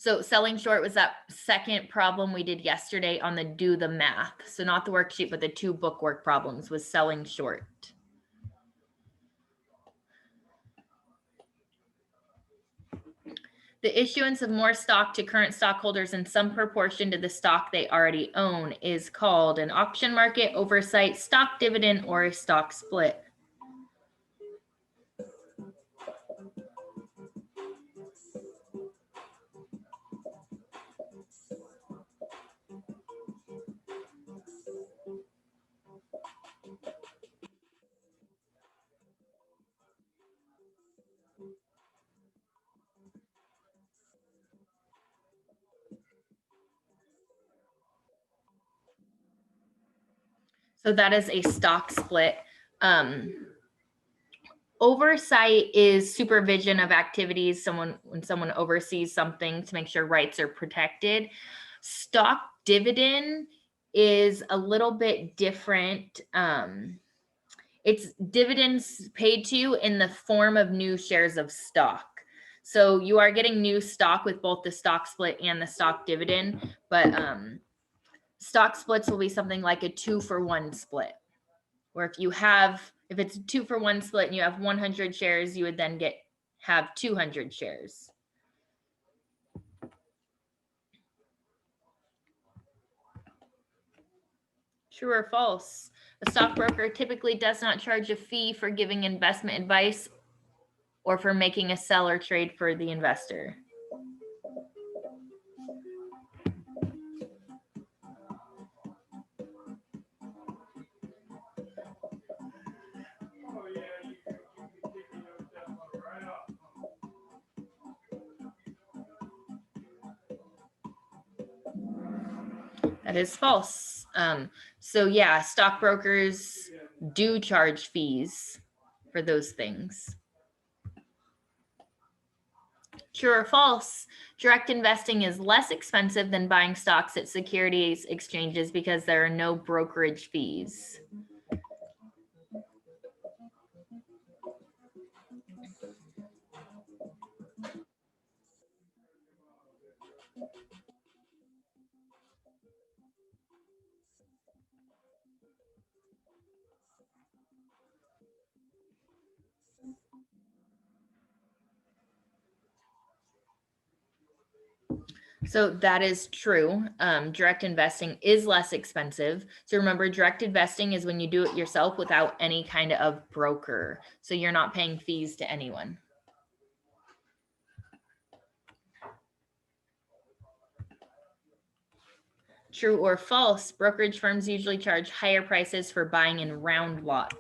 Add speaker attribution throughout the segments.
Speaker 1: So selling short was that second problem we did yesterday on the do the math. So not the worksheet, but the 2 book work problems was selling short. The issuance of more stock to current stockholders in some proportion to the stock they already own is called an auction market, oversight, stock dividend, or a stock split. So that is a stock split. Oversight is supervision of activities, when someone oversees something to make sure rights are protected. Stock dividend is a little bit different. It's dividends paid to you in the form of new shares of stock. So you are getting new stock with both the stock split and the stock dividend, but stock splits will be something like a 2-for-1 split, where if it's a 2-for-1 split and you have 100 shares, you would then have 200 shares. True or false? A stockbroker typically does not charge a fee for giving investment advice or for making a sell or trade for the investor. That is false. So yeah, stockbrokers do charge fees for those things. True or false? Direct investing is less expensive than buying stocks at securities exchanges because there are no brokerage fees. So that is true. Direct investing is less expensive. So remember, direct investing is when you do it yourself without any kind of broker. So you're not paying fees to anyone. True or false? Brokerage firms usually charge higher prices for buying in round lots.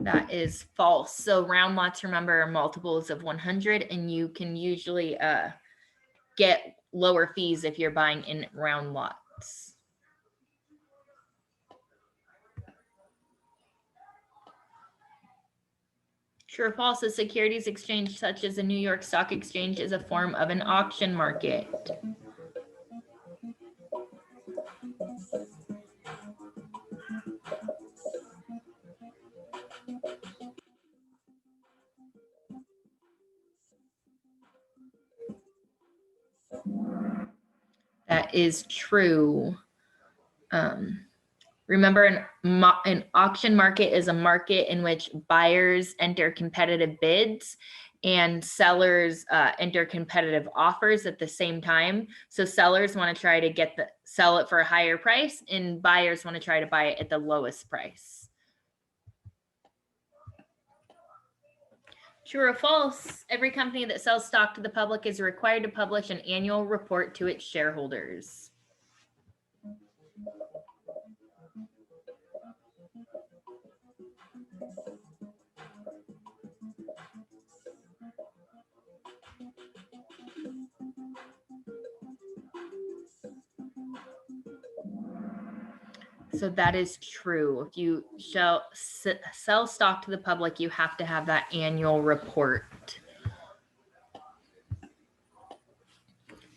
Speaker 1: That is false. So round lots, remember, are multiples of 100, and you can usually get lower fees if you're buying in round lots. True or false? A securities exchange such as the New York Stock Exchange is a form of an auction market. That is true. Remember, an auction market is a market in which buyers enter competitive bids and sellers enter competitive offers at the same time. So sellers want to try to sell it for a higher price, and buyers want to try to buy it at the lowest price. True or false? Every company that sells stock to the public is required to publish an annual report to its shareholders. So that is true. If you sell stock to the public, you have to have that annual report.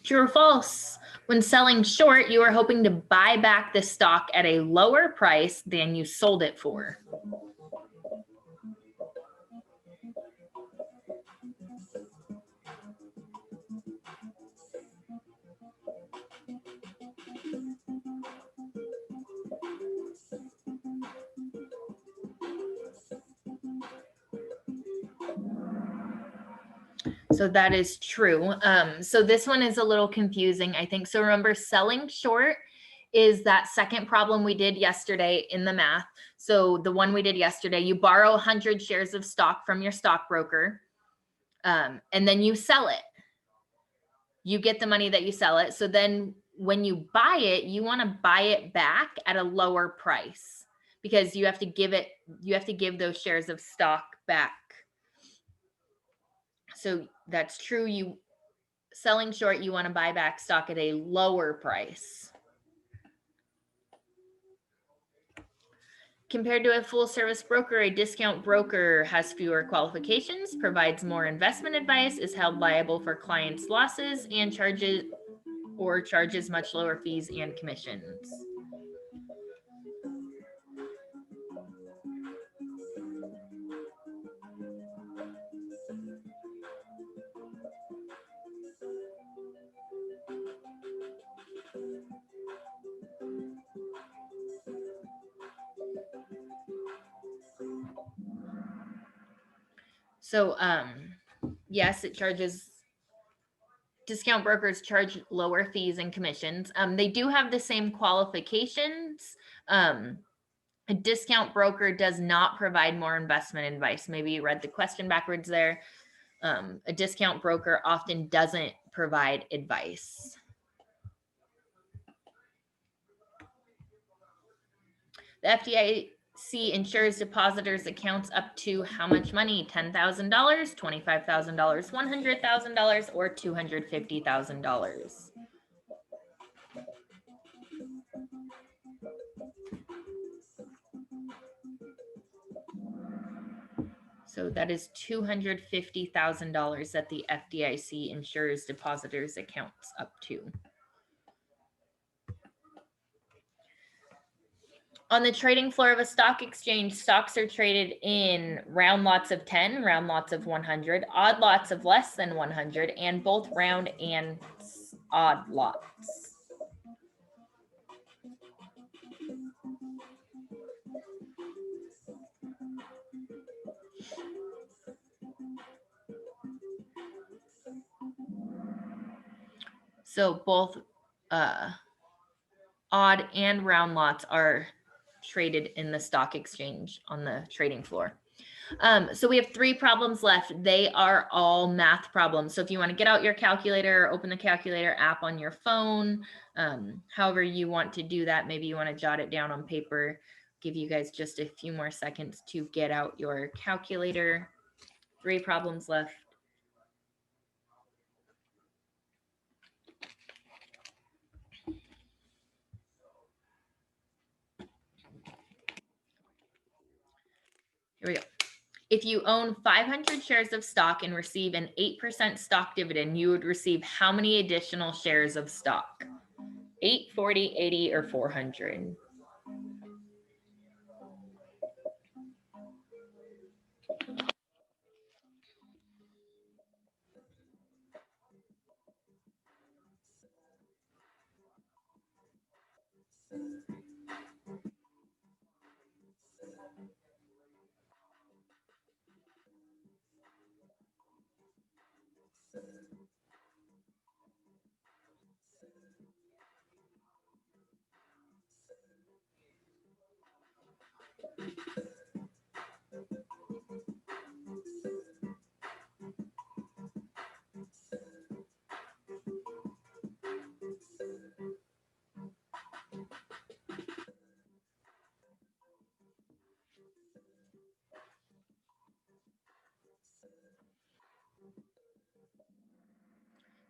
Speaker 1: True or false? When selling short, you are hoping to buy back the stock at a lower price than you sold it for. So that is true. So this one is a little confusing, I think. So remember, selling short is that second problem we did yesterday in the math. So the one we did yesterday, you borrow 100 shares of stock from your stockbroker, and then you sell it. You get the money that you sell it. So then when you buy it, you want to buy it back at a lower price because you have to give those shares of stock back. So that's true. You selling short, you want to buy back stock at a lower price. Compared to a full service broker, a discount broker has fewer qualifications, provides more investment advice, is held liable for clients' losses, and charges much lower fees and commissions. So, yes, discount brokers charge lower fees and commissions. They do have the same qualifications. A discount broker does not provide more investment advice. Maybe you read the question backwards there. A discount broker often doesn't provide advice. The FDIC insures depositors' accounts up to how much money? $10,000, $25,000, $100,000, or $250,000. So that is $250,000 that the FDIC insures depositors' accounts up to. On the trading floor of a stock exchange, stocks are traded in round lots of 10, round lots of 100, odd lots of less than 100, and both round and odd lots. So both odd and round lots are traded in the stock exchange on the trading floor. So we have 3 problems left. They are all math problems. So if you want to get out your calculator or open the calculator app on your phone, however you want to do that, maybe you want to jot it down on paper. Give you guys just a few more seconds to get out your calculator. 3 problems left. Here we go. If you own 500 shares of stock and receive an 8% stock dividend, you would receive how many additional shares of stock? 8, 40, 80, or 400?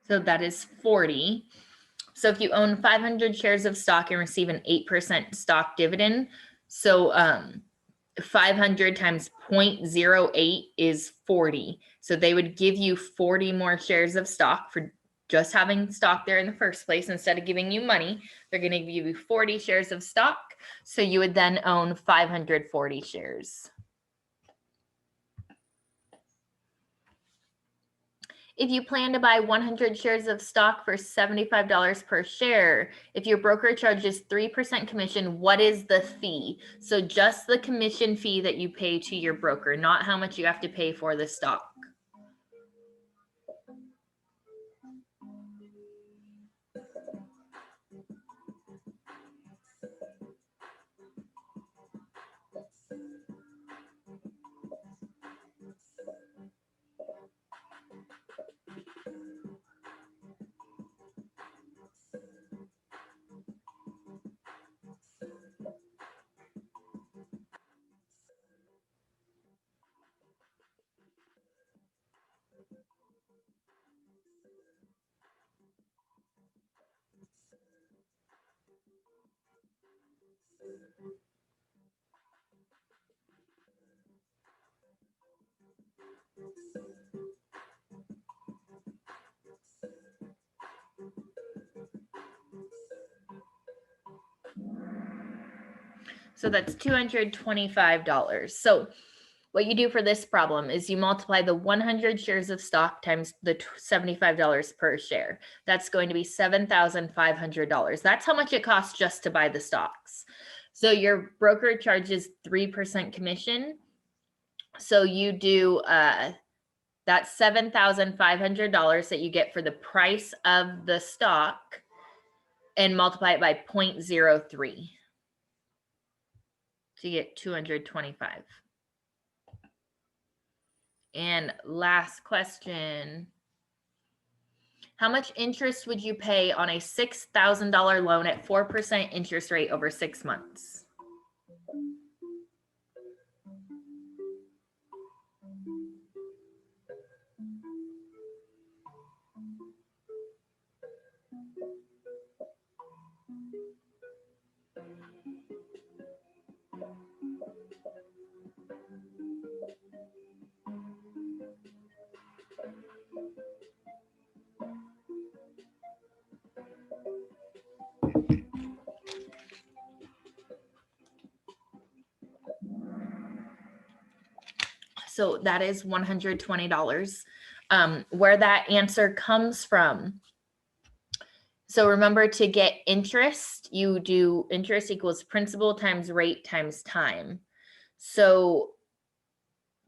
Speaker 1: So that is 40. So if you own 500 shares of stock and receive an 8% stock dividend, so 500 times 0.08 is 40. So they would give you 40 more shares of stock for just having stock there in the first place. Instead of giving you money, they're going to give you 40 shares of stock. So you would then own 540 shares. If you plan to buy 100 shares of stock for $75 per share, if your broker charges 3% commission, what is the fee? So just the commission fee that you pay to your broker, not how much you have to pay for the stock. So that's $225. So what you do for this problem is you multiply the 100 shares of stock times the $75 per share. That's going to be $7,500. That's how much it costs just to buy the stocks. So your broker charges 3% commission. So you do that's $7,500 that you get for the price of the stock and multiply it by 0.03. So you get 225. And last question. How much interest would you pay on a $6,000 loan at 4% interest rate over 6 months? So that is $120. Where that answer comes from. So remember, to get interest, you do interest equals principal times rate times time. So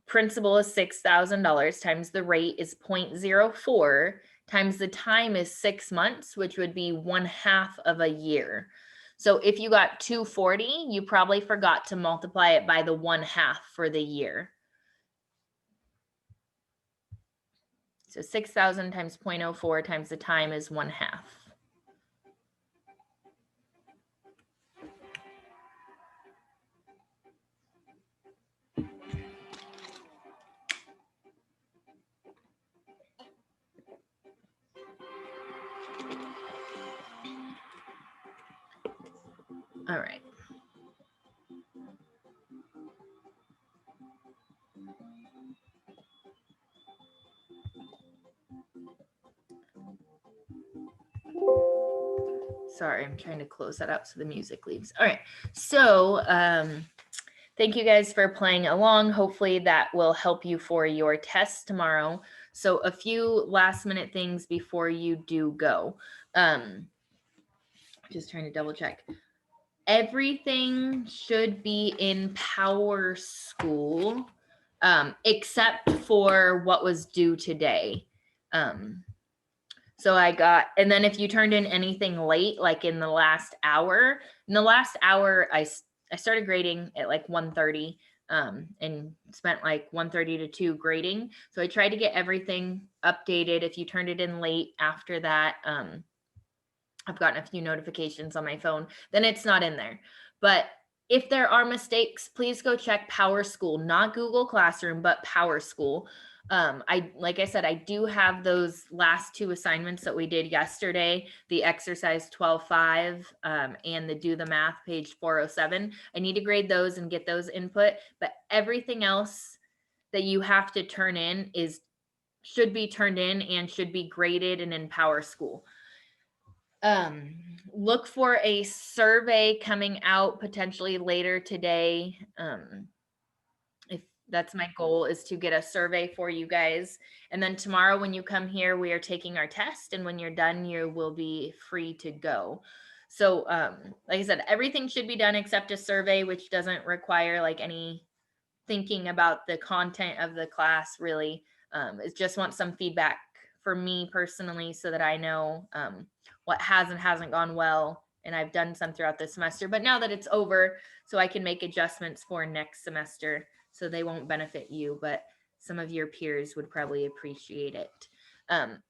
Speaker 1: principal is $6,000 times the rate is 0.04 times the time is 6 months, which would be 1/2 of a year. So if you got 240, you probably forgot to multiply it by the 1/2 for the year. So 6,000 times 0.04 times the time is 1/2. All right. Sorry, I'm trying to close that out so the music leaves. All right. So thank you guys for playing along. Hopefully that will help you for your test tomorrow. So a few last minute things before you do go. Just trying to double check. Everything should be in PowerSchool, except for what was due today. So I got, and then if you turned in anything late, like in the last hour, I started grading at like 1:30, and spent like 1:30 to 2 grading. So I tried to get everything updated. If you turned it in late after that, I've gotten a few notifications on my phone, then it's not in there. But if there are mistakes, please go check PowerSchool, not Google Classroom, but PowerSchool. Like I said, I do have those last two assignments that we did yesterday, the exercise 12.5 and the do the math page 407. I need to grade those and get those input, but everything else that you have to turn in should be turned in and should be graded and in Power School. Look for a survey coming out potentially later today. If that's my goal, is to get a survey for you guys. And then tomorrow when you come here, we are taking our test, and when you're done, you will be free to go. So like I said, everything should be done except a survey, which doesn't require like any thinking about the content of the class really. It just want some feedback for me personally so that I know what has and hasn't gone well. And I've done some throughout the semester, but now that it's over, so I can make adjustments for next semester so they won't benefit you, but some of your peers would probably appreciate it.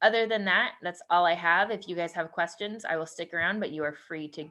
Speaker 1: Other than that, that's all I have. If you guys have questions, I will stick around, but you are free to go.